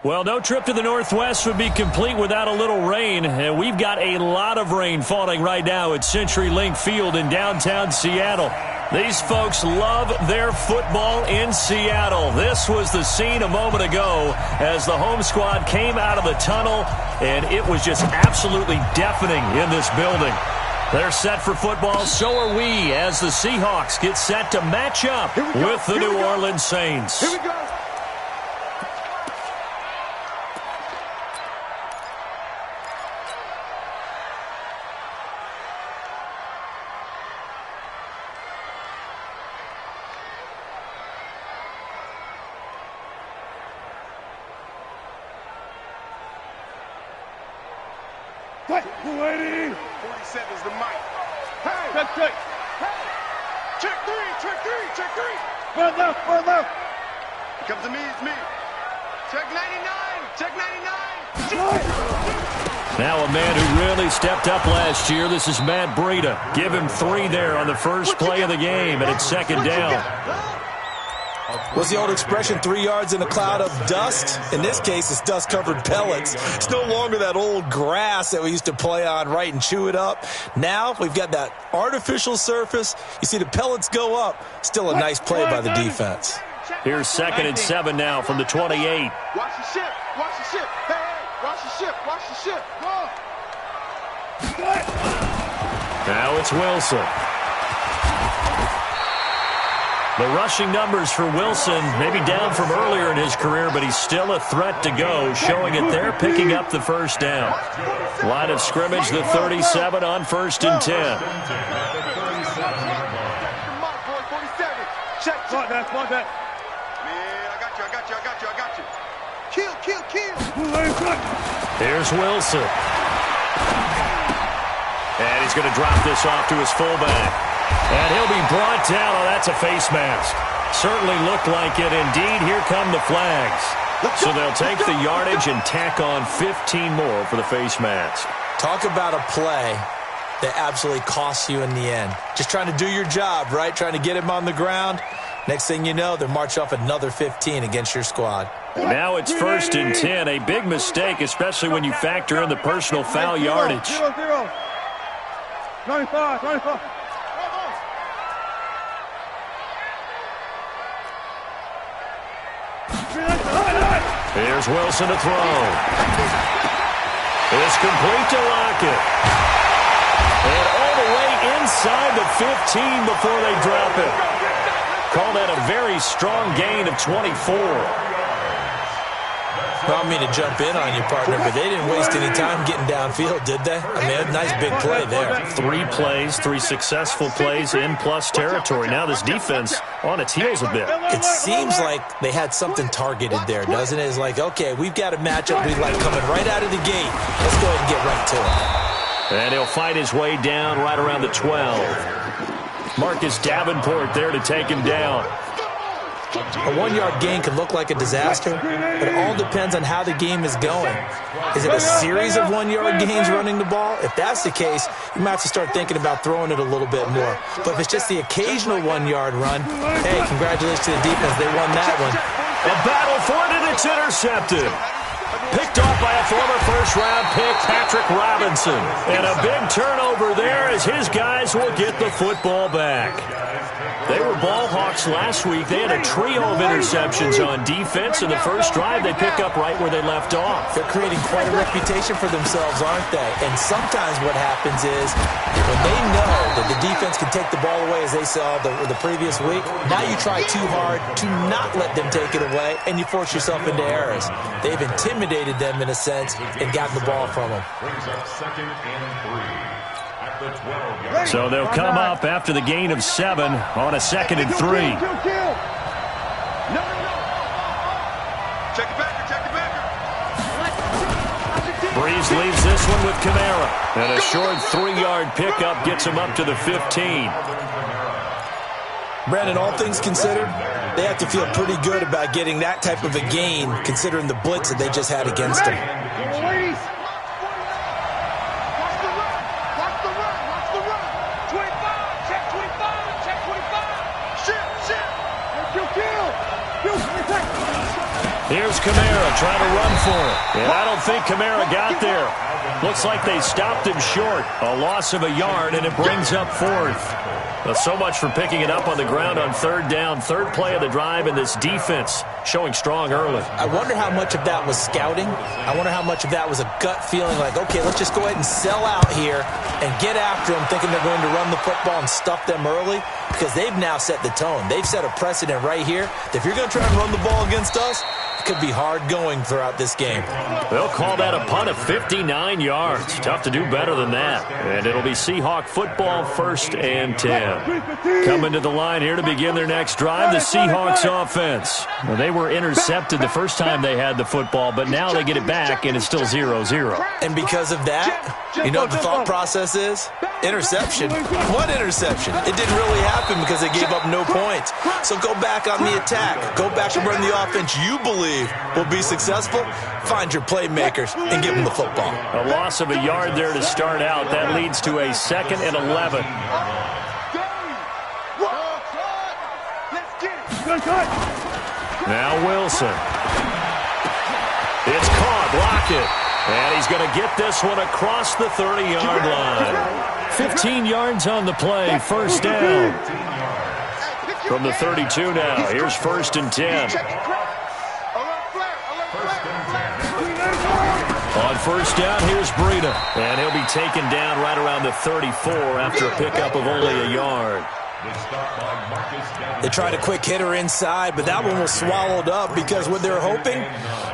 Well, no trip to the Northwest would be complete without a little rain, and we've got a lot of rain falling right now at CenturyLink Field in downtown Seattle. These folks love their football in Seattle. This was the scene a moment ago as the home squad came out of the tunnel, and it was just absolutely deafening in this building. They're set for football, so are we, as the Seahawks get set to match up with the New Orleans Saints. Here we go. Lady. 47's the mic. Hey. Check. Hey. Check three. Front left. It comes to me, it's me. Check 99. Now a man who really stepped up last year. This is Matt Breida. Give him 3 there on the first play of the game, and it's second down. What's the old expression, 3 yards in a cloud of dust? In this case, it's dust-covered pellets. It's no longer that old grass that we used to play on, right, and chew it up. Now we've got that artificial surface. You see the pellets go up. Still a nice play by the defense. Here's 2nd and 7 now from the 28. Watch the ship. Hey, watch the ship. Go. Now it's Wilson. The rushing numbers for Wilson maybe down from earlier in his career, but he's still a threat to go, showing it there, picking up the first down. Line of scrimmage, the 37 on 1st and 10. Check. That. Man, I got you. Kill. Here's Wilson. And he's going to drop this off to his fullback. And he'll be brought down. Oh, that's a face mask. Certainly looked like it. Indeed, here come the flags. So they'll take the yardage and tack on 15 more for the face mask. Talk about a play that absolutely costs you in the end. Just trying to do your job, right? Trying to get him on the ground. Next thing you know, they'll march off another 15 against your squad. Now it's 1st and 10. A big mistake, especially when you factor in the personal foul yardage. 0. 95. Here's Wilson to throw. It's complete to Lockett. And all the way inside the 15 before they drop it. Call that a very strong gain of 24. I don't mean to jump in on you, partner, but they didn't waste any time getting downfield, did they? I mean, a nice big play there. 3 plays, 3 successful plays in plus territory. Now this defense on its heels a bit. It seems like they had something targeted there, doesn't it? It's like, okay, we've got a matchup we like coming right out of the gate. Let's go ahead and get right to it. And he'll fight his way down right around the 12. Marcus Davenport there to take him down. A 1-yard gain can look like a disaster, but it all depends on how the game is going. Is it a series of 1-yard gains running the ball? If that's the case, you might have to start thinking about throwing it a little bit more. But if it's just the occasional 1-yard run, hey, congratulations to the defense. They won that one. A battle for it, and it's intercepted. Picked off by a former first-round pick, Patrick Robinson. And a big turnover there as his guys will get the football back. They were ball hawks last week. They had a trio of interceptions on defense. In the first drive, they pick up right where they left off. They're creating quite a reputation for themselves, aren't they? And sometimes what happens is when they know that the defense can take the ball away, as they saw the previous week, now you try too hard to not let them take it away, and you force yourself into errors. They've intimidated them in a sense and gotten the ball from them. So they'll come up after the gain of 7 on a 2nd and 3. Check the backer. Breeze leaves this one with Kamara. And a short 3-yard pickup gets him up to the 15. Brandon, all things considered, they have to feel pretty good about getting that type of a gain, considering the blitz that they just had against them. Here's Kamara trying to run for it. And I don't think Kamara got there. Looks like they stopped him short. A loss of a yard, and it brings up fourth. Well, so much for picking it up on the ground on third down. Third play of the drive, and this defense showing strong early. I wonder how much of that was scouting. I wonder how much of that was a gut feeling like, okay, let's just go ahead and sell out here and get after them, thinking they're going to run the football and stuff them early, because they've now set the tone. They've set a precedent right here. If you're going to try and run the ball against us, it could be hard going throughout this game. They'll call that a punt of 59 yards. Tough to do better than that. And it'll be Seahawk football, 1st and 10. Coming to the line here to begin their next drive, the Seahawks offense. Well, they were intercepted the first time they had the football, but now they get it back, and it's still 0-0. And because of that, you know what the thought process is? Interception. What interception? It didn't really happen because they gave up no points. So go back on the attack. Go back and run the offense you believe will be successful. Find your playmakers and give them the football. A loss of a yard there to start out. That leads to a 2nd and 11. Now Wilson. It's caught. Block it. And he's going to get this one across the 30-yard line. 15 yards on the play. First down. From the 32 now. Here's 1st and 10. On first down, here's Breida. And he'll be taken down right around the 34 after a pickup of only a yard. They tried a quick hitter inside, but that one was swallowed up because what they're hoping,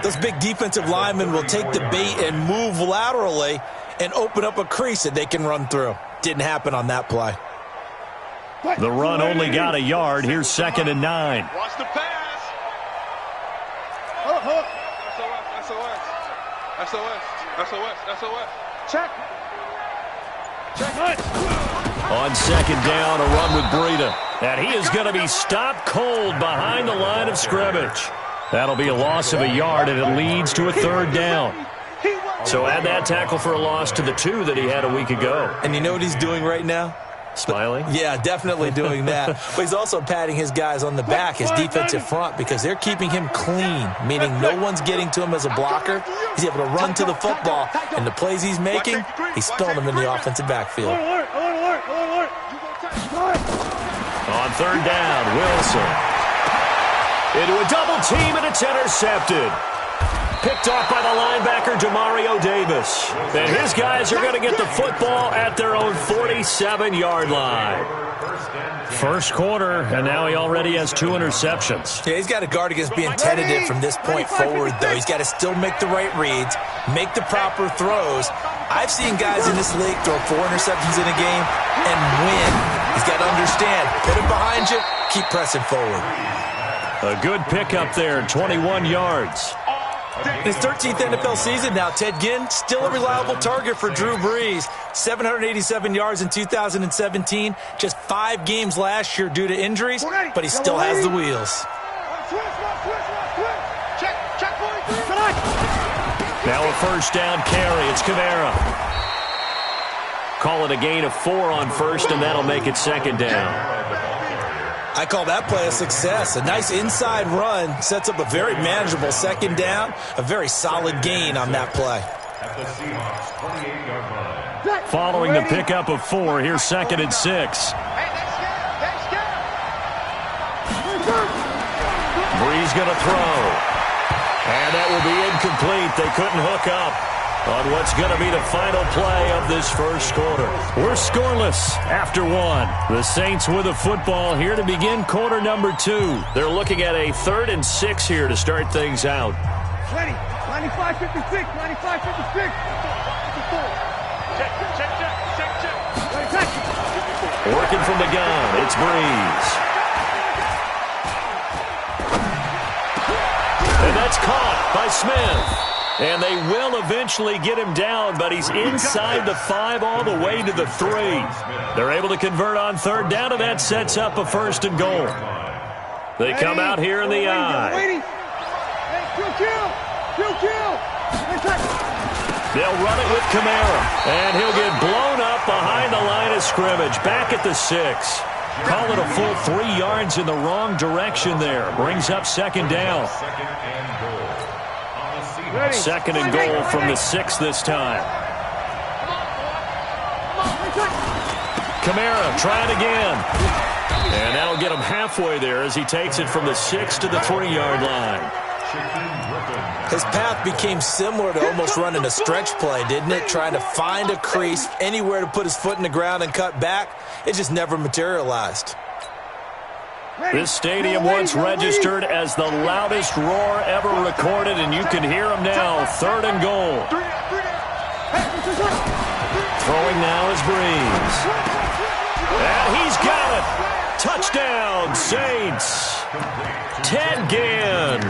those big defensive linemen will take the bait and move laterally and open up a crease that they can run through. Didn't happen on that play. The run only got a yard. Here's 2nd and 9. Watch the pass. SOS. Check. On 2nd down, a run with Breida. And he is going to be stopped cold behind the line of scrimmage. That'll be a loss of a yard, and it leads to a 3rd down. So add that tackle for a loss to the 2 that he had a week ago. And you know what he's doing right now? Smiling? Yeah, definitely doing that. But he's also patting his guys on the back, his defensive front, because they're keeping him clean, meaning no one's getting to him as a blocker. He's able to run to the football, and the plays he's making, he's spilling them in the offensive backfield. On 3rd down, Wilson. Into a double team, and it's intercepted. Picked off by the linebacker, Demario Davis. And his guys are going to get the football at their own 47-yard line. First quarter, and now he already has 2 interceptions. Yeah, he's got to guard against being tentative from this point forward, though. He's got to still make the right reads, make the proper throws. I've seen guys in this league throw 4 interceptions in a game and win. He's got to understand, put it behind you, keep pressing forward. A good pickup there, 21 yards. In his 13th NFL season now, Ted Ginn, still a reliable target for Drew Brees. 787 yards in 2017, just 5 games last year due to injuries, but he still has the wheels. Now a first down carry. It's Kamara. Call it a gain of 4 on first, and that'll make it 2nd down. I call that play a success. A nice inside run sets up a very manageable 2nd down. A very solid gain on that play. Following the pickup of 4, here's 2nd and 6. Brees going to throw. And that will be incomplete. They couldn't hook up on what's going to be the final play of this first quarter. We're scoreless after 1. The Saints with a football here to begin quarter number 2. They're looking at a 3rd and 6 here to start things out. 95-56, 95-56. Check. Working from the gun, it's Brees. And that's caught by Smith. And they will eventually get him down, but he's inside the 5 all the way to the 3. They're able to convert on 3rd down, and that sets up a 1st and goal. They come out here in the eye. They'll run it with Kamara, and he'll get blown up behind the line of scrimmage, back at the 6. Call it a full 3 yards in the wrong direction there. Brings up second down. Second and goal from the 6 this time. Kamara trying again. And that'll get him halfway there as he takes it from the 6 to the 3-yard line. His path became similar to almost running a stretch play, didn't it? Trying to find a crease, anywhere to put his foot in the ground and cut back. It just never materialized. This stadium once registered as the loudest roar ever recorded, and you can hear him now. Third and goal. Throwing now is Breeze. And he's got it. Touchdown, Saints. Ted Ginn,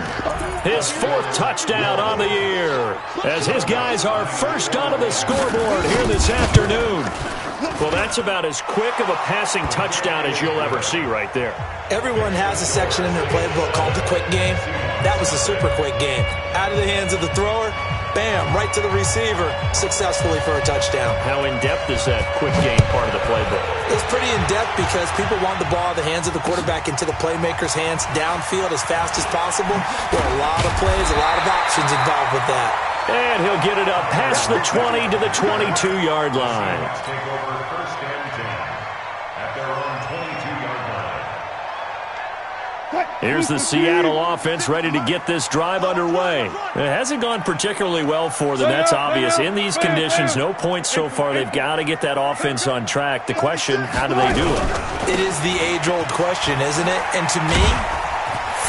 his 4th touchdown on the year, as his guys are first onto the scoreboard here this afternoon. Well, that's about as quick of a passing touchdown as you'll ever see right there. Everyone has a section in their playbook called the quick game. That was a super quick game. Out of the hands of the thrower, bam, right to the receiver, successfully for a touchdown. How in-depth is that quick game part of the playbook? It's pretty in-depth because people want the ball in the hands of the quarterback into the playmaker's hands downfield as fast as possible. There are a lot of plays, a lot of options involved with that. And he'll get it up past the 20 to the 22-yard line. Here's the Seattle offense ready to get this drive underway. It hasn't gone particularly well for them. That's obvious. In these conditions, no points so far. They've got to get that offense on track. The question, how do they do it? It is the age-old question, isn't it? And to me,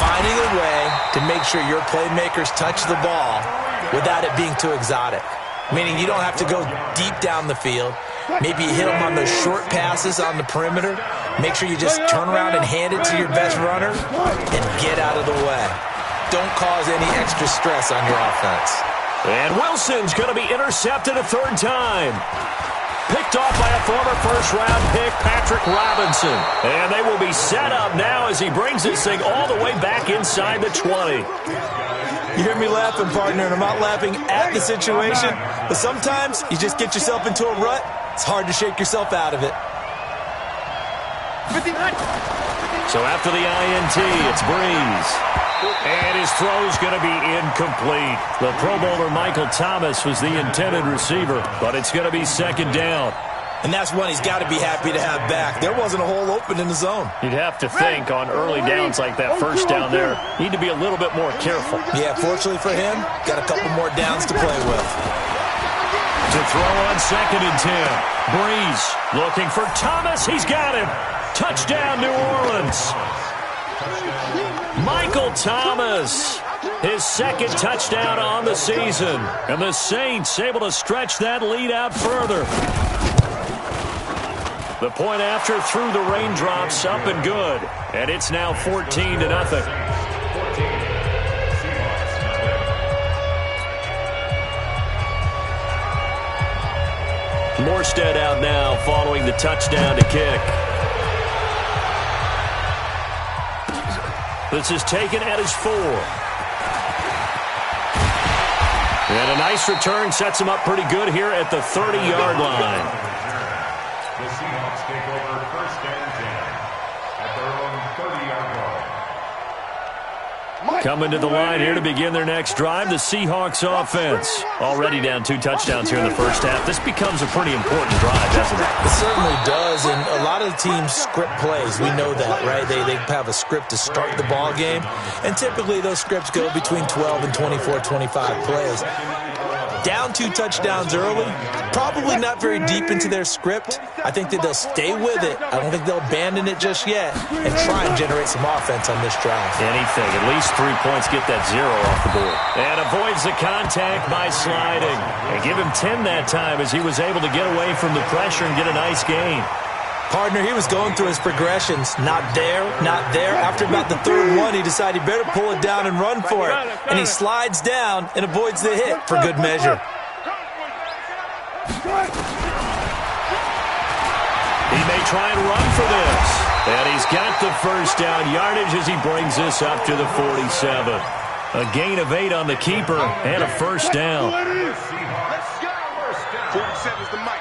finding a way to make sure your playmakers touch the ball without it being too exotic. Meaning you don't have to go deep down the field. Maybe you hit them on those short passes on the perimeter. Make sure you just turn around and hand it to your best runner and get out of the way. Don't cause any extra stress on your offense. And Wilson's going to be intercepted a 3rd time. Picked off by a former first-round pick, Patrick Robinson. And they will be set up now as he brings this thing all the way back inside the 20. You hear me laughing, partner, and I'm not laughing at the situation, but sometimes you just get yourself into a rut. It's hard to shake yourself out of it. So after the INT, it's Breeze. And his throw's going to be incomplete. The Pro Bowler Michael Thomas was the intended receiver, but it's going to be second down. And that's one he's got to be happy to have back. There wasn't a hole open in the zone. You'd have to think on early downs like that first down there, need to be a little bit more careful. Yeah, fortunately for him, got a couple more downs to play with. To throw on 2nd and 10. Breeze looking for Thomas. He's got him. Touchdown, New Orleans. Michael Thomas, his 2nd touchdown on the season. And the Saints able to stretch that lead out further. The point after through the raindrops, up and good. And it's now 14-0. Morstead out now following the touchdown to kick. This is taken at his 4. And a nice return sets him up pretty good here at the 30-yard line. The Seahawks take over 1st and 10 at their own 30-yard line. Coming to the line here to begin their next drive, the Seahawks offense. Already down 2 touchdowns here in the first half. This becomes a pretty important drive, doesn't it? It certainly does, and a lot of the teams script plays. We know that, right? They have a script to start the ball game, and typically those scripts go between 12 and 24, 25 plays. Down 2 touchdowns early, probably not very deep into their script. I think that they'll stay with it. I don't think they'll abandon it just yet and try and generate some offense on this drive. Anything, at least 3 points, get that 0 off the board. And avoids the contact by sliding. And give him 10 that time as he was able to get away from the pressure and get a nice gain. Partner, he was going through his progressions. Not there, not there. After about the 3rd one, he decided he better pull it down and run for it. And he slides down and avoids the hit for good measure. He may try and run for this. And he's got the first down yardage as he brings this up to the 47. A gain of 8 on the keeper and a first down. 47's the mic.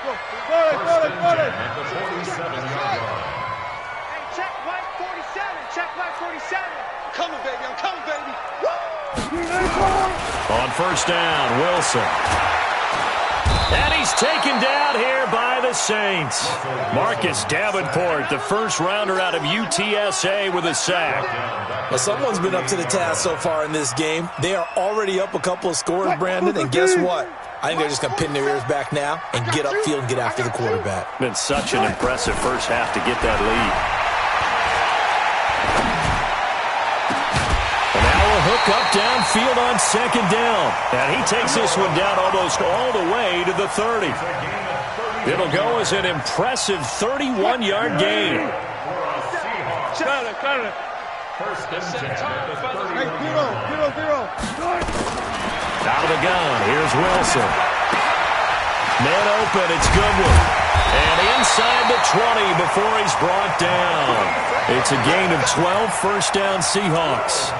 first down. Wilson. And he's taken down here by the Saints. Marcus Davenport, the first rounder out of UTSA with a sack. Well, someone's been up to the task so far in this game. They are already up a couple of scores, Brandon, and guess what? I think they're just going to pin their ears back now and get upfield and get after the quarterback. Been such an impressive first half to get that lead. And now a hook up downfield on second down. And he takes this one down almost all the way to the 30. It'll go as an impressive 31-yard gain. First and 10 at the 30. Out of the gun, here's Wilson. Man open, it's Goodwin. And inside the 20 before he's brought down. It's a gain of 12, first down Seahawks.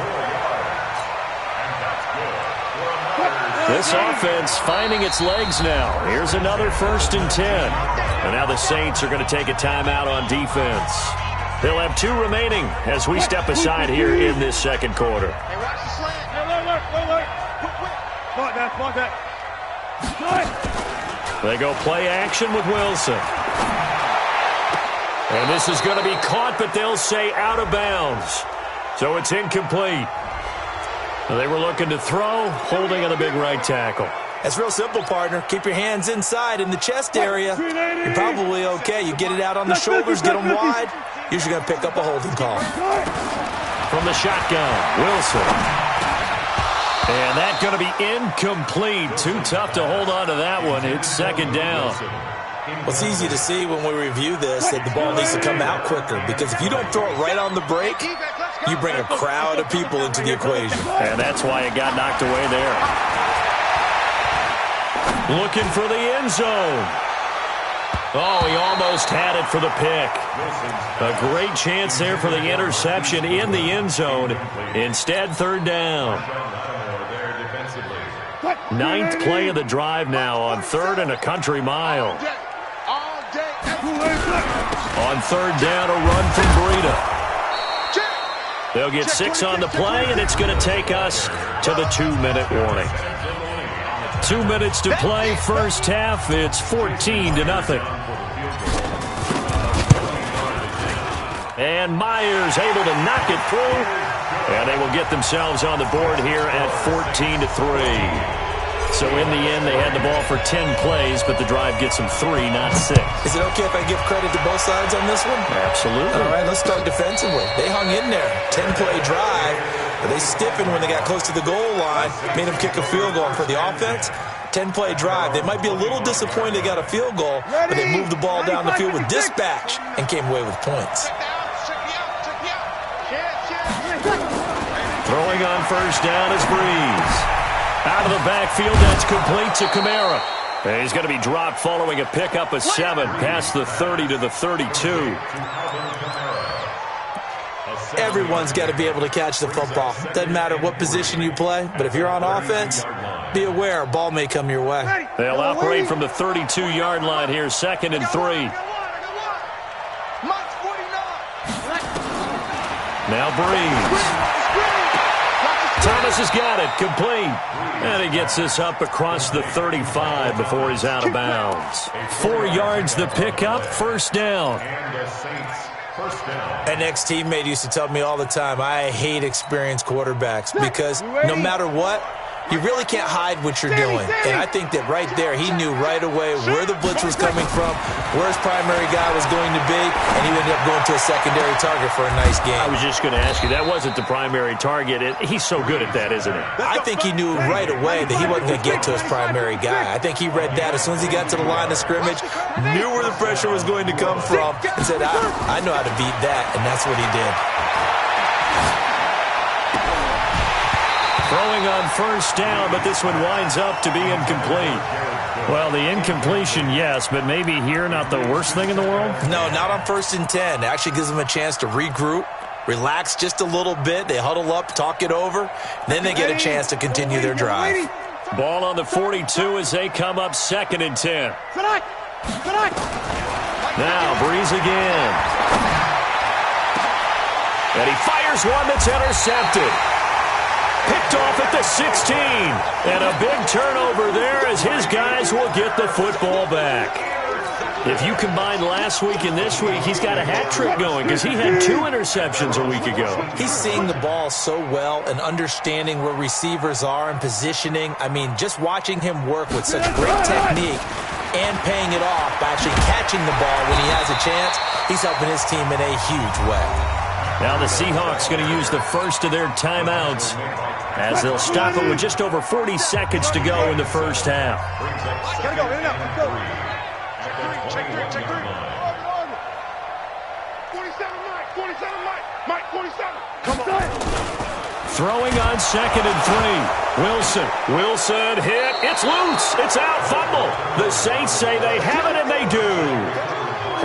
This offense finding its legs now. Here's another first and 10. And now the Saints are going to take a timeout on defense. They'll have 2 remaining as we step aside here in this second quarter. They go play action with Wilson. And this is going to be caught, but they'll say out of bounds. So it's incomplete. They were looking to throw, holding on the big right tackle. That's real simple, partner. Keep your hands inside in the chest area. You're probably okay. You get it out on the shoulders, get them wide. Usually going to pick up a holding call. From the shotgun, Wilson. And that's going to be incomplete. Too tough to hold on to that one. It's second down. Well, it's easy to see when we review this that the ball needs to come out quicker, because if you don't throw it right on the break, you bring a crowd of people into the equation. And that's why it got knocked away there. Looking for the end zone. Oh, he almost had it for the pick. A great chance there for the interception in the end zone. Instead, third down. 9th play of the drive now on 3rd and a country mile. On third down, a run from Breida. They'll get 6 on the play, and it's going to take us to the 2-minute warning. 2 minutes to play, first half. It's 14-0. And Myers able to knock it through. And they will get themselves on the board here at 14-3. So in the end, they had the ball for 10 plays, but the drive gets them 3, not 6. Is it okay if I give credit to both sides on this one? Absolutely. All right, let's start defensively. They hung in there. 10-play drive, but they stiffened when they got close to the goal line, made them kick a field goal. And for the offense, 10-play drive. They might be a little disappointed they got a field goal, but they moved the ball down the field with dispatch and came away with points. Throwing on first down is Breeze. Out of the backfield, that's complete to Kamara. And he's going to be dropped following a pickup of 7 past the 30 to the 32. Everyone's got to be able to catch the football. Doesn't matter what position you play, but if you're on offense, be aware a ball may come your way. They'll operate from the 32-yard line here, 2nd and 3. Now Breeze. Thomas has got it, complete. And he gets this up across the 35 before he's out of bounds. 4 yards the pickup, first down. An ex-teammate used to tell me all the time, I hate experienced quarterbacks because no matter what, you really can't hide what you're doing. And I think that right there, he knew right away where the blitz was coming from, where his primary guy was going to be, and he ended up going to a secondary target for a nice game. I was just going to ask you, that wasn't the primary target. He's so good at that, isn't he? I think he knew right away that he wasn't going to get to his primary guy. I think he read that as soon as he got to the line of scrimmage, knew where the pressure was going to come from, and said, I know how to beat that, and that's what he did. Throwing on first down, but this one winds up to be incomplete. Well, the incompletion, yes, but maybe here not the worst thing in the world? No, not on 1st and 10. It actually gives them a chance to regroup, relax just a little bit. They huddle up, talk it over, then they get a chance to continue their drive. Ball on the 42 as they come up 2nd and 10. Now, Breeze again. And he fires one that's intercepted. Picked off at the 16. And a big turnover there as his guys will get the football back. If you combine last week and this week, he's got a hat trick going because he had 2 interceptions a week ago. He's seeing the ball so well and understanding where receivers are and positioning. I mean, just watching him work with such great technique and paying it off by actually catching the ball when he has a chance, he's helping his team in a huge way. Now the Seahawks going to use the first of their timeouts as they'll stop it with just over 40 seconds to go in the first half. Gotta go, in and out, go. Check three. 47, Mike, 47. Come on. Throwing on 2nd and 3. Wilson hit. It's loose. It's out. Fumble. The Saints say they have it, and they do.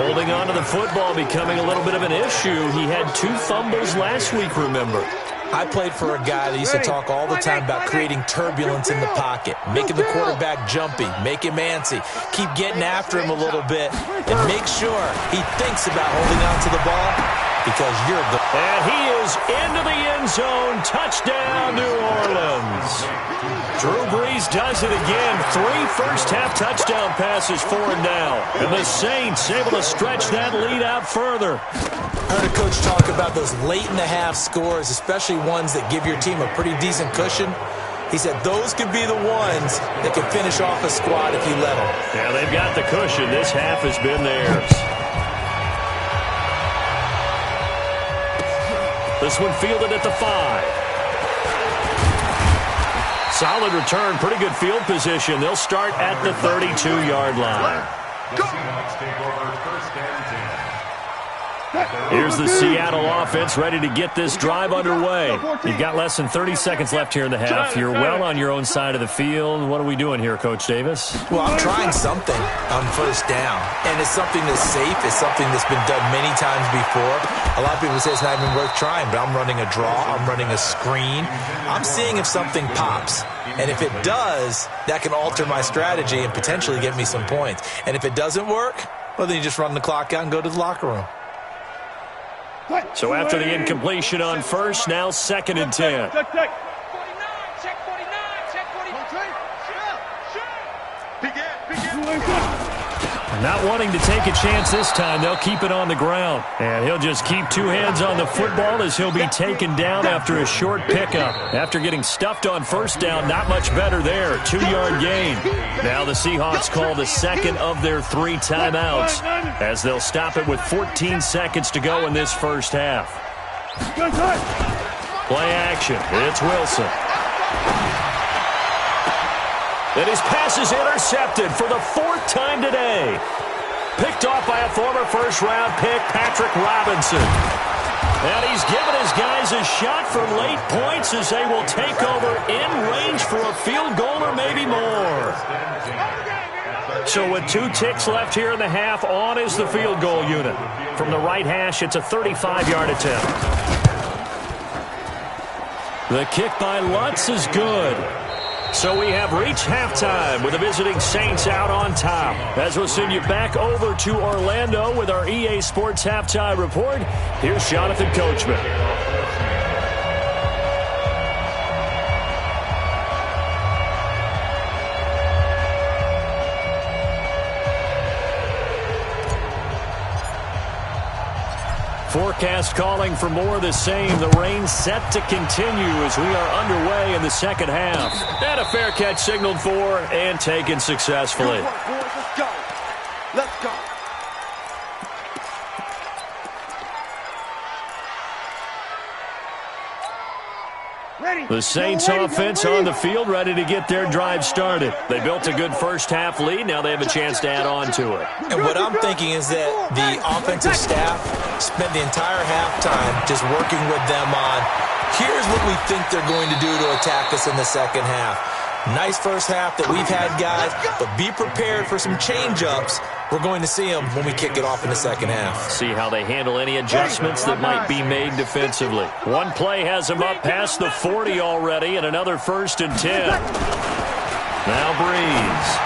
Holding on to the football becoming a little bit of an issue. He had 2 fumbles last week, remember. I played for a guy that used to talk all the time about creating turbulence in the pocket, making the quarterback jumpy, make him antsy, keep getting after him a little bit, and make sure he thinks about holding on to the ball because you're good. And he is into the end zone. Touchdown, New Orleans. Drew Brees does it again. 3 first-half touchdown passes for him now. And the Saints able to stretch that lead out further. I heard a coach talk about those late-in-the-half scores, especially ones that give your team a pretty decent cushion. He said those could be the ones that can finish off a squad if you let them. Yeah, they've got the cushion. This half has been theirs. This one fielded at the 5. Solid return, pretty good field position. They'll start at the 32-yard line. The Seahawks take over first and 10. Here's the Seattle offense ready to get this drive underway. You've got less than 30 seconds left here in the half. You're well on your own side of the field. What are we doing here, Coach Davis? Well, I'm trying something on first down, and it's something that's safe. It's something that's been done many times before. A lot of people say it's not even worth trying, but I'm running a draw. I'm running a screen. I'm seeing if something pops, and if it does, that can alter my strategy and potentially get me some points. And if it doesn't work, well, then you just run the clock out and go to the locker room. So after the incompletion on first, now 2nd and 10. Check 49, check 49. Not wanting to take a chance this time, they'll keep it on the ground. And he'll just keep 2 hands on the football as he'll be taken down after a short pickup. After getting stuffed on first down, not much better there. 2-yard gain. Now the Seahawks call the second of their 3 timeouts as they'll stop it with 14 seconds to go in this first half. Play action. It's Wilson. And his pass is intercepted for the 4th time today. Picked off by a former first-round pick, Patrick Robinson. And he's given his guys a shot for late points as they will take over in range for a field goal or maybe more. So with 2 ticks left here in the half, on is the field goal unit. From the right hash, it's a 35-yard attempt. The kick by Lutz is good. So we have reached halftime with the visiting Saints out on top. As we'll send you back over to Orlando with our EA Sports Halftime Report, here's Jonathan Coachman. Forecast calling for more of the same. The rain set to continue as we are underway in the second half. And a fair catch signaled for and taken successfully. Good work, boys. Let's go. Let's go. The Saints offense on the field, ready to get their drive started. They built a good first-half lead. Now they have a chance to add on to it. And what I'm thinking is that the offensive staff spent the entire halftime just working with them on, here's what we think they're going to do to attack us in the second half. Nice first half that we've had, guys, but be prepared for some change-ups. We're going to see them when we kick it off in the second half. See how they handle any adjustments that might be made defensively. One play has them up past the 40 already, and another 1st and 10. Now Brees.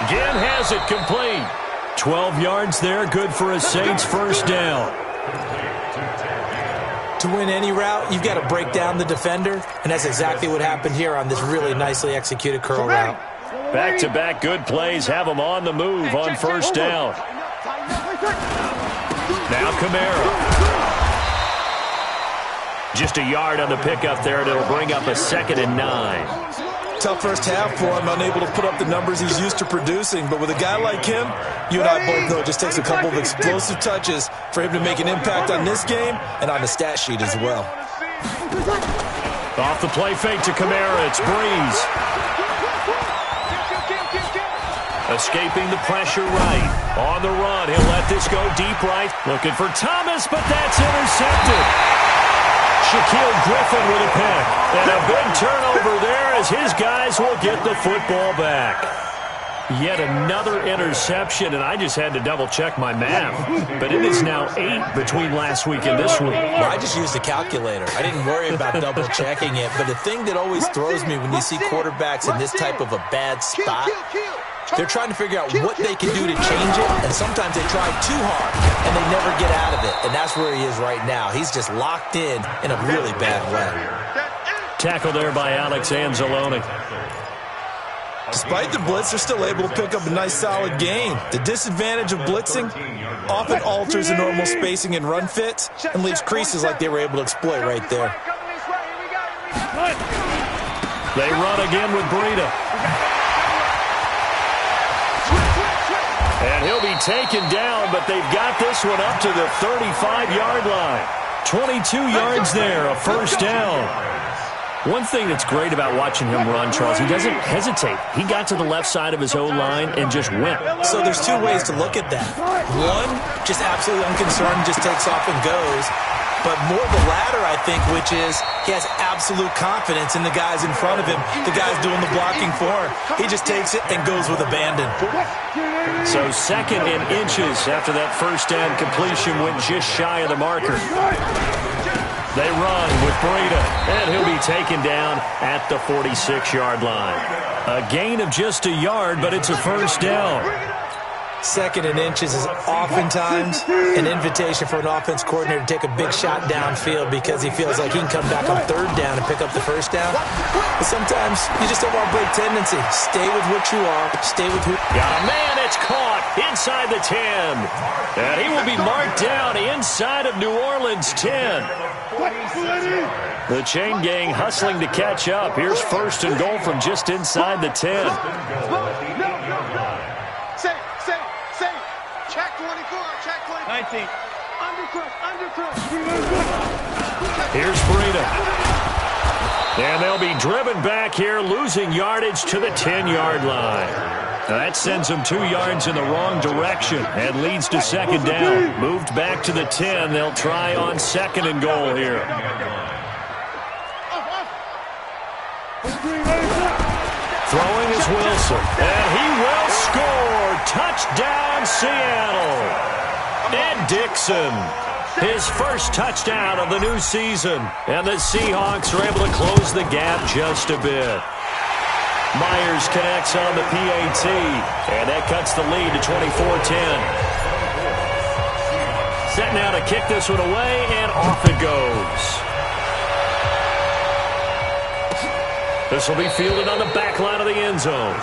Again has it complete. 12 yards there, good for a Saints first down. to win any route, you've got to break down the defender, and that's exactly what happened here on this really nicely executed curl route. Back-to-back good plays have them on the move on first down. Now Kamara. Just a yard on the pickup there, and it'll bring up a 2nd and 9. Tough first half for him, unable to put up the numbers he's used to producing. But with a guy like him, you and I both know it just takes a couple of explosive touches for him to make an impact on this game and on the stat sheet as well. Off the play fake to Kamara, it's Breeze. Escaping the pressure right. On the run, he'll let this go deep right. Looking for Thomas, but that's intercepted. Shaquille Griffin with a pick. And a big turnover there as his guys will get the football back. Yet another interception, and I just had to double-check my math. But it is now 8 between last week and this week. Well, I just used a calculator. I didn't worry about double-checking it. But the thing that always throws me when you see quarterbacks in this type of a bad spot, they're trying to figure out what they can do to change it, and sometimes they try too hard, and they never get out of it. And that's where he is right now. He's just locked in a really bad way. Tackle there by Alex Anzalone. Despite the blitz, they're still able to pick up a nice, solid gain. The disadvantage of blitzing often alters the normal spacing and run fits and leaves creases like they were able to exploit right there. They run again with Breida. And he'll be taken down, but they've got this one up to the 35-yard line. 22 yards there, a first down. One thing that's great about watching him run, Charles, he doesn't hesitate. He got to the left side of his O-line and just went. So there's two ways to look at that. One, just absolutely unconcerned, just takes off and goes. But more the latter, I think, which is he has absolute confidence in the guys in front of him, the guys doing the blocking for him. He just takes it and goes with abandon. So 2nd and inches after that first down completion went just shy of the marker. They run with Breida, and he'll be taken down at the 46-yard line. A gain of just a yard, but it's a first down. 2nd and inches is oftentimes an invitation for an offense coordinator to take a big shot downfield because he feels like he can come back on 3rd down and pick up the first down. But sometimes you just don't want to break tendency. Stay with what you are. Stay with who. Got a man, it's caught inside the 10. And he will be marked down inside of New Orleans' 10. The chain gang hustling to catch up. Here's 1st and goal from just inside the 10. Check 24, check 24. 19. Undercross. Here's Breida. And they'll be driven back here, losing yardage to the 10-yard line. Now that sends them 2 yards in the wrong direction and leads to 2nd down. Moved back to the 10. They'll try on 2nd and goal here. Throwing is Wilson, and he will score. Touchdown, Seattle. Ed Dixon, his first touchdown of the new season. And the Seahawks are able to close the gap just a bit. Myers connects on the PAT, and that cuts the lead to 24-10. Set now to kick this one away, and off it goes. This will be fielded on the back line of the end zone.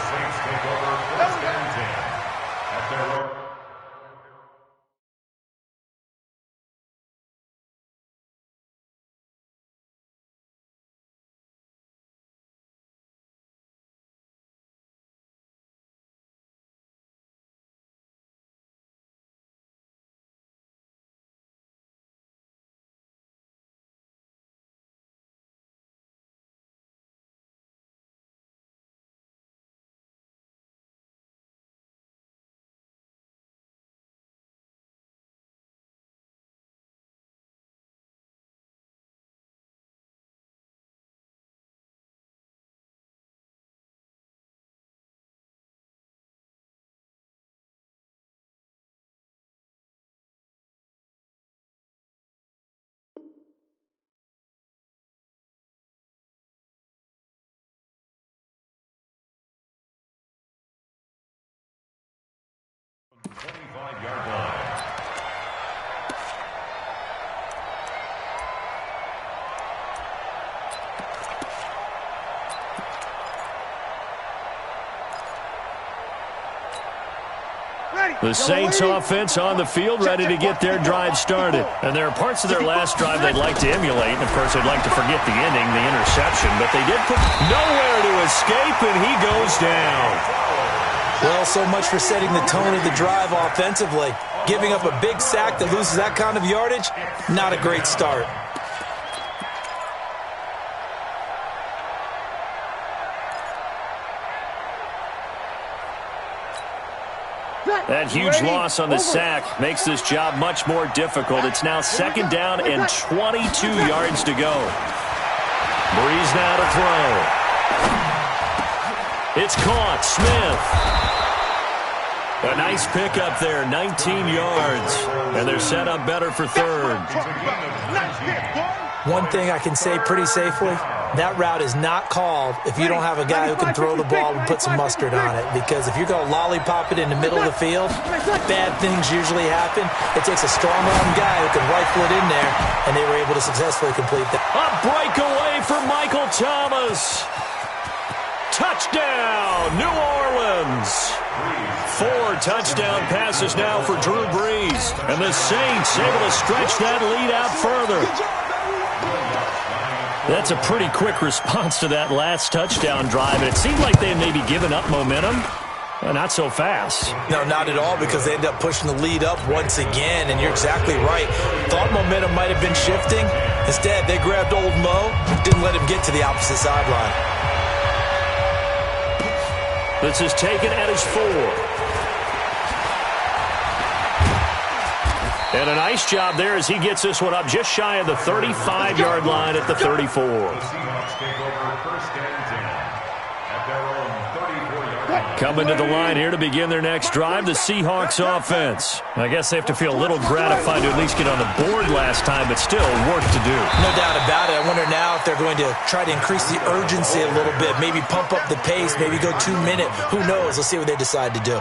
The Saints offense on the field, ready to get their drive started. And there are parts of their last drive they'd like to emulate, and of course they'd like to forget the ending, the interception, but they did put nowhere to escape, and he goes down. Well, so much for setting the tone of the drive offensively. Giving up a big sack that loses that kind of yardage, not a great start. That huge loss on the sack makes this job much more difficult. It's now 2nd down and 22 yards to go. Breeze now to throw. It's caught. Smith. A nice pickup there, 19 yards. And they're set up better for 3rd. One thing I can say pretty safely, that route is not called if you don't have a guy who can throw the ball and put some mustard on it. Because if you're going to lollipop it in the middle of the field, bad things usually happen. It takes a strong-arm guy who can rifle it in there, and they were able to successfully complete that. A breakaway for Michael Thomas. Touchdown, New Orleans. 4 touchdown passes now for Drew Brees. And the Saints able to stretch that lead out further. That's a pretty quick response to that last touchdown drive. And it seemed like they had maybe given up momentum. Not so fast. No, not at all, because they end up pushing the lead up once again. And you're exactly right. Thought momentum might have been shifting. Instead, they grabbed old Mo, didn't let him get to the opposite sideline. This is taken at his 4. And a nice job there as he gets this one up just shy of the 35-yard line at the 34. The Seahawks take over 1st and 10 at their own 34-yard line. Coming to the line here to begin their next drive, the Seahawks offense. I guess they have to feel a little gratified to at least get on the board last time, but still work to do. No doubt about it. I wonder now if they're going to try to increase the urgency a little bit, maybe pump up the pace, maybe go 2-minute. Who knows? Let's see what they decide to do.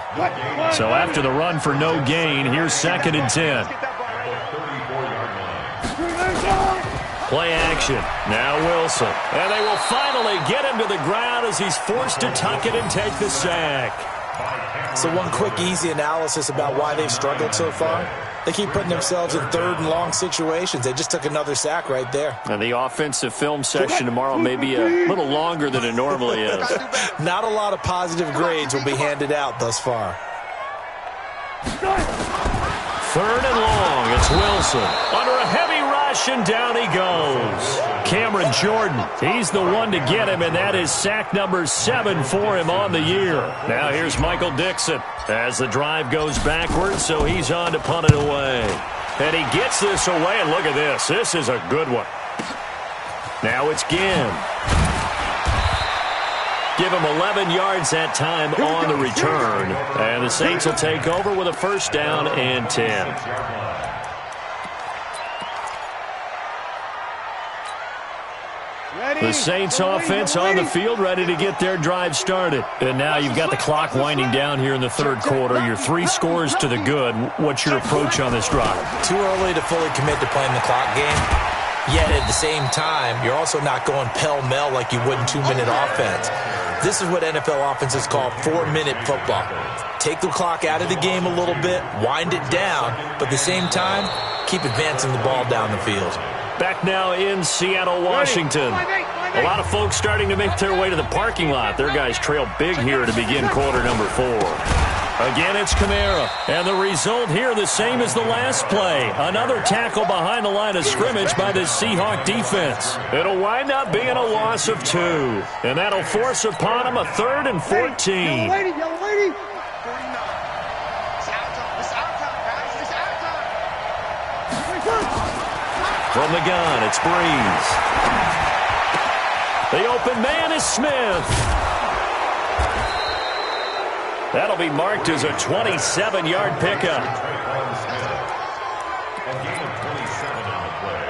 So after the run for no gain, here's 2nd and 10. Play action. Now Wilson. And they will finally get him to the ground as he's forced to tuck it and take the sack. So one quick, easy analysis about why they've struggled so far. They keep putting themselves in 3rd and long situations. They just took another sack right there. And the offensive film section tomorrow may be a little longer than it normally is. Not a lot of positive grades will be handed out thus far. 3rd and long. It's Wilson. Under a heavy rush, and down he goes. Cameron Jordan, he's the one to get him, and that is sack number 7 for him on the year. Now here's Michael Dixon as the drive goes backwards, so he's on to punt it away. And he gets this away, and look at this. This is a good one. Now it's Ginn. Give him 11 yards that time on the return. And the Saints will take over with a 1st down and 10. The Saints offense on the field, ready to get their drive started. And now you've got the clock winding down here in the 3rd quarter. Your 3 scores to the good. What's your approach on this drive? Too early to fully commit to playing the clock game. Yet at the same time, you're also not going pell-mell like you would in 2-minute offense. This is what NFL offenses call 4-minute football. Take the clock out of the game a little bit, wind it down, but at the same time, keep advancing the ball down the field. Back now in Seattle, Washington. A lot of folks starting to make their way to the parking lot. Their guys trail big here to begin quarter number 4. Again, it's Kamara. And the result here the same as the last play. Another tackle behind the line of scrimmage by the Seahawk defense. It'll wind up being a loss of 2. And that'll force upon them a 3rd and 14. Yellow lady. From the gun, it's Breeze. The open man is Smith. That'll be marked as a 27-yard pickup. A gain of 27 on the play.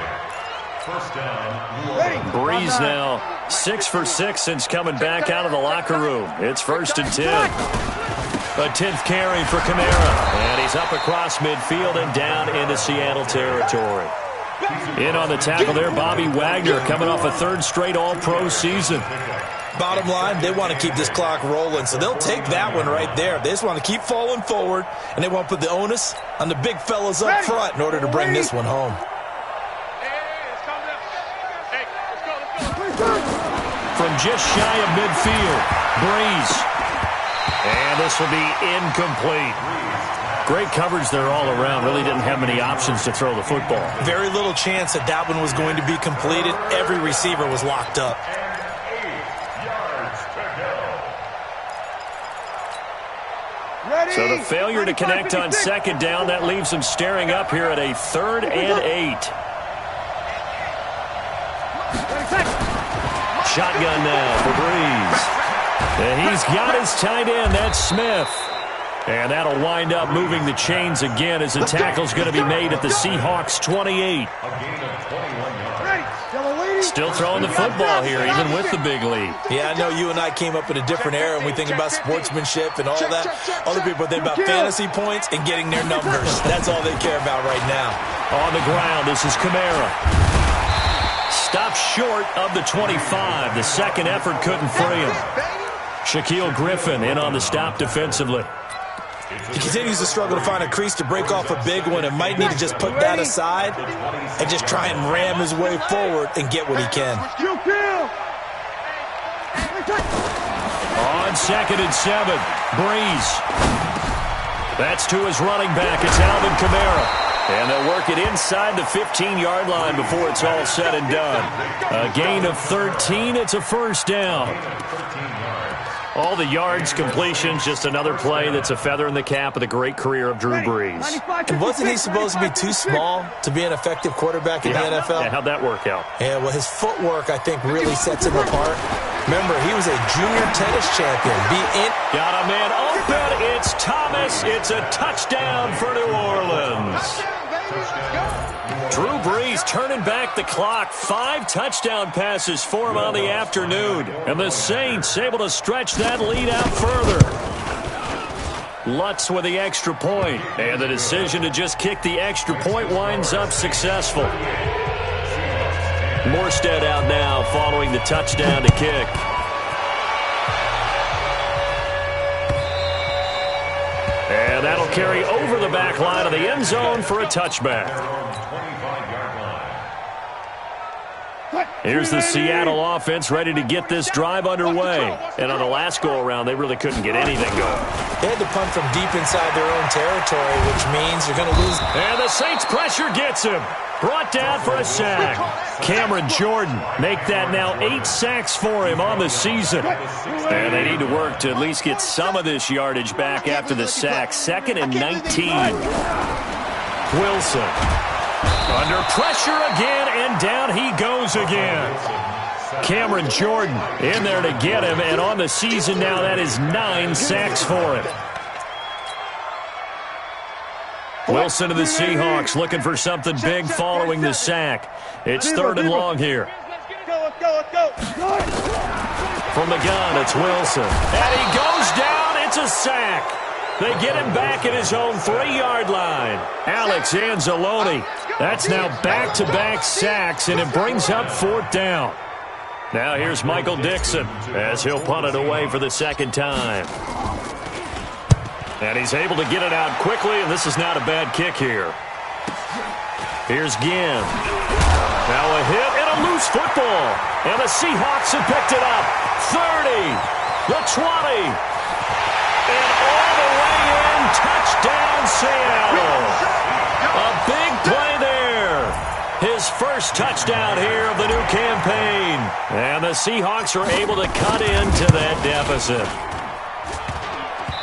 1st down. Breeze now 6 for 6 since coming back out of the locker room. It's 1st and 10. A 10th carry for Kamara. And he's up across midfield and down into Seattle territory. In on the tackle there, Bobby Wagner, coming off a third straight All-Pro season. Bottom line, they want to keep this clock rolling, so they'll take that one right there. They just want to keep falling forward, and they want to put the onus on the big fellas up front in order to bring this one home. From just shy of midfield, Breeze. And this will be incomplete. Great coverage there all around. Really didn't have many options to throw the football. Very little chance that that one was going to be completed. Every receiver was locked up. So the failure to connect on second down, that leaves them staring up here at a 3rd and 8. Shotgun now for Breeze. And he's got his tight end, that's Smith. And that'll wind up moving the chains again as the tackle's going to be made at the Seahawks 28. Still throwing the football here, even with the big lead. Yeah, I know you and I came up in a different era, and we think about sportsmanship and all that. Other people think about fantasy points and getting their numbers. That's all they care about right now. On the ground, this is Kamara. Stopped short of the 25. The second effort couldn't free him. Shaquille Griffin in on the stop defensively. He continues to struggle to find a crease to break off a big one and might need to just put that aside and just try and ram his way forward and get what he can. On 2nd and 7, Breeze. That's to his running back. It's Alvin Kamara. And they'll work it inside the 15-yard line before it's all said and done. A gain of 13. It's a first down. All the yards, completions, just another play that's a feather in the cap of the great career of Drew Brees. And wasn't he supposed to be too small to be an effective quarterback in the NFL? Yeah, how'd that work out? Yeah, well, his footwork, I think, really sets him apart. Remember, he was a junior tennis champion. Got a man open. It's Thomas. It's a touchdown for New Orleans. Drew Brees turning back the clock. 5 touchdown passes for him on the afternoon. And the Saints able to stretch that lead out further. Lutz with the extra point. And the decision to just kick the extra point winds up successful. Morstead out now following the touchdown to kick. And that'll carry over the back line of the end zone for a touchback. Here's the Seattle offense ready to get this drive underway. And on the last go-around, they really couldn't get anything going. They had to punt from deep inside their own territory, which means they're going to lose. And the Saints pressure gets him. Brought down for a sack. Cameron Jordan make that now 8 sacks for him on the season. And they need to work to at least get some of this yardage back after the sack. 2nd and 19. Wilson. Under pressure again, and down he goes again. Cameron Jordan in there to get him, and on the season now, that is 9 sacks for him. Wilson of the Seahawks looking for something big following the sack. It's 3rd and long here. From the gun, it's Wilson. And he goes down. It's a sack. They get him back at his own 3-yard line. Alex Anzalone. That's now back-to-back sacks, and it brings up 4th down. Now here's Michael Dixon as he'll punt it away for the 2nd time. And he's able to get it out quickly, and this is not a bad kick here. Here's Ginn. Now a hit and a loose football. And the Seahawks have picked it up. 30, the 20, and all the way in. Touchdown, Seattle. A big play there. His first touchdown here of the new campaign. And the Seahawks are able to cut into that deficit.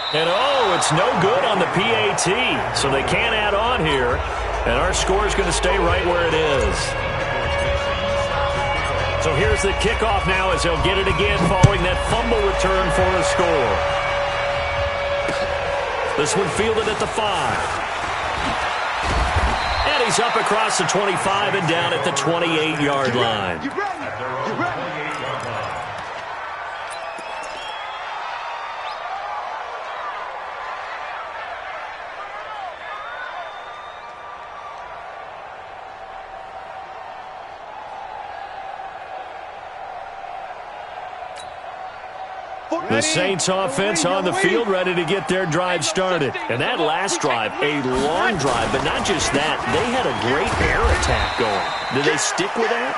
And, oh, it's no good on the PAT, so they can't add on here. And our score is going to stay right where it is. So here's the kickoff now as they'll get it again following that fumble return for a score. This one fielded at the 5. And he's up across the 25 and down at the 28-yard line. The Saints offense on the field, ready to get their drive started. And that last drive, a long drive, but not just that. They had a great air attack going. Did they stick with that?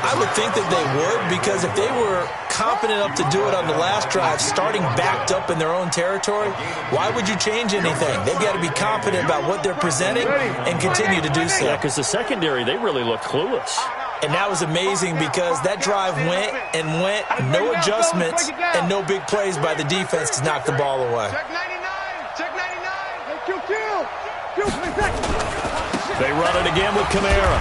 I would think that they would, because if they were confident enough to do it on the last drive, starting backed up in their own territory, why would you change anything? They've got to be confident about what they're presenting and continue to do so. Yeah, because the secondary, they really looked clueless. And that was amazing because that drive went and went, no adjustments and no big plays by the defense to knock the ball away. Check 99. Check 99. Hey, Q. They run it again with Kamara.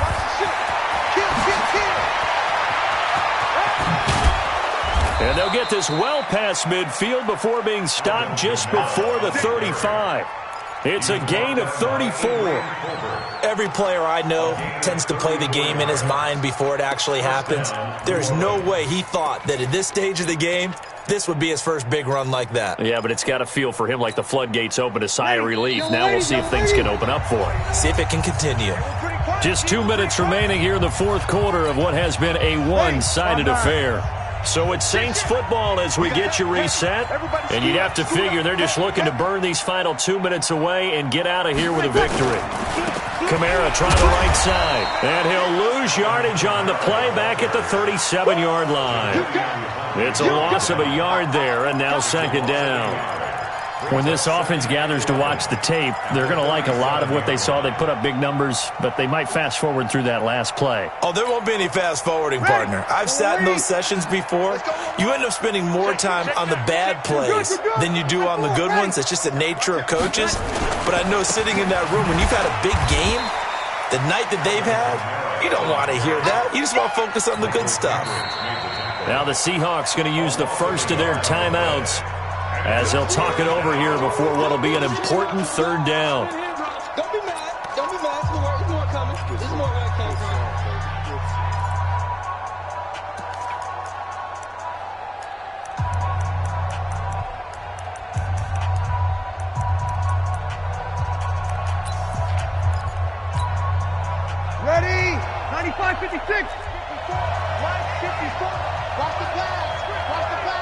And they'll get this well past midfield before being stopped just before the 35. It's a gain of 34. Every player I know tends to play the game in his mind before it actually happens. There's no way he thought that at this stage of the game, this would be his first big run like that. Yeah, but it's got to feel for him like the floodgates open, a sigh of relief. Now we'll see if things can open up for him. See if it can continue. Just 2 minutes remaining here in the fourth quarter of what has been a one-sided affair. So it's Saints football as we get you reset. And you'd have to figure they're just looking to burn these final 2 minutes away and get out of here with a victory. Kamara trying the right side. And he'll lose yardage on the play back at the 37-yard line. It's a loss of a yard there, and now second down. When this offense gathers to watch the tape, they're going to like a lot of what they saw. They put up big numbers, but they might fast forward through that last play. Oh, there won't be any fast forwarding, partner. I've sat in those sessions before. You end up spending more time on the bad plays than you do on the good ones. It's just the nature of coaches. But I know sitting in that room, when you've had a big game, the night that they've had, you don't want to hear that. You just want to focus on the good stuff. Now the Seahawks going to use the first of their timeouts as they'll talk it over here before what will be an important third down. Don't be mad. Don't be mad. There's more coming. There's more where it came from. Ready? 95, 56. 54. Right, 54. Watch the pass. Watch the pass.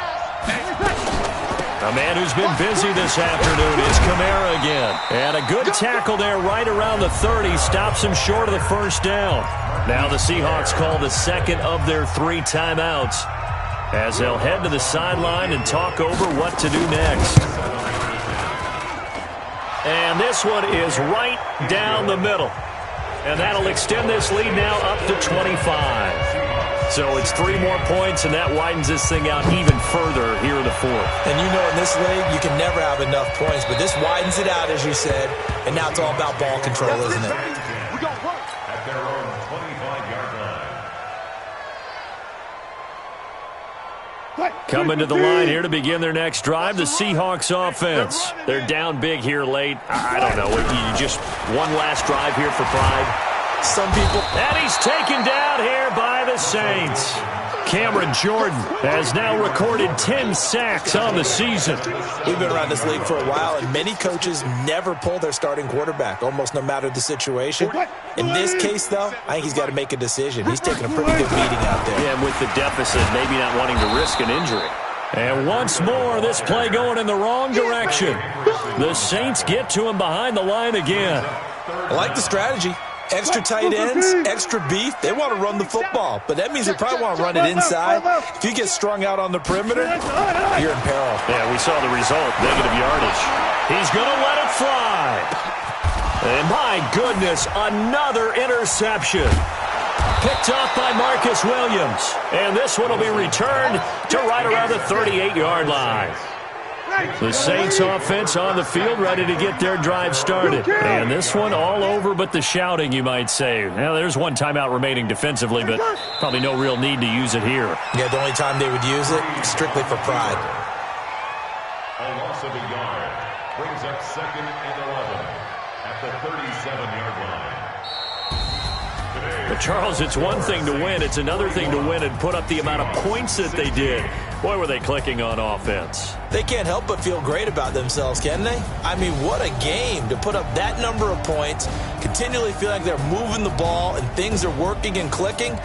A man who's been busy this afternoon is Kamara again. And a good tackle there right around the 30 stops him short of the first down. Now the Seahawks call the second of their 3 timeouts as they'll head to the sideline and talk over what to do next. And this one is right down the middle. And that'll extend this lead now up to 25. So it's 3 more points, and that widens this thing out even further here in the fourth. And you know in this league, you can never have enough points, but this widens it out, as you said, and now it's all about ball control, isn't it? We're going to work. At their own 25-yard line. Coming to the line here to begin their next drive, the Seahawks offense. They're down big here late. I don't know. You just one last drive here for pride. Some people. And he's taken down here by the Saints. Cameron Jordan has now recorded 10 sacks on the season. We've been around this league for a while, and many coaches never pull their starting quarterback, almost no matter the situation. In this case, though, I think he's got to make a decision. He's taking a pretty good beating out there. Yeah, and with the deficit, maybe not wanting to risk an injury. And once more, this play going in the wrong direction. The Saints get to him behind the line again. I like the strategy. Extra tight ends, extra beef. They want to run the football, but that means they probably want to run it inside. If you get strung out on the perimeter, you're in peril. Yeah, we saw the result, negative yardage. He's going to let it fly. And my goodness, another interception. Picked off by Marcus Williams. And this one will be returned to right around the 38-yard line. The Saints offense on the field ready to get their drive started. And this one all over but the shouting, you might say. Now, there's one timeout remaining defensively, but probably no real need to use it here. Yeah, the only time they would use it, strictly for pride. A loss of a yard brings up 2nd and 11 at the 37-yard line. But, Charles, it's one thing to win. It's another thing to win and put up the amount of points that they did. Boy, were they clicking on offense. They can't help but feel great about themselves, can they? I mean, what a game to put up that number of points, continually feel like they're moving the ball and things are working and clicking.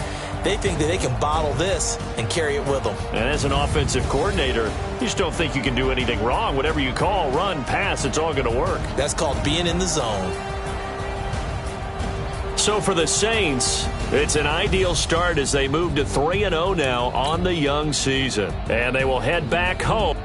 They think that they can bottle this and carry it with them. And as an offensive coordinator, you just don't think you can do anything wrong. Whatever you call, run, pass, it's all going to work. That's called being in the zone. So for the Saints, it's an ideal start as they move to 3-0 now on the young season. And they will head back home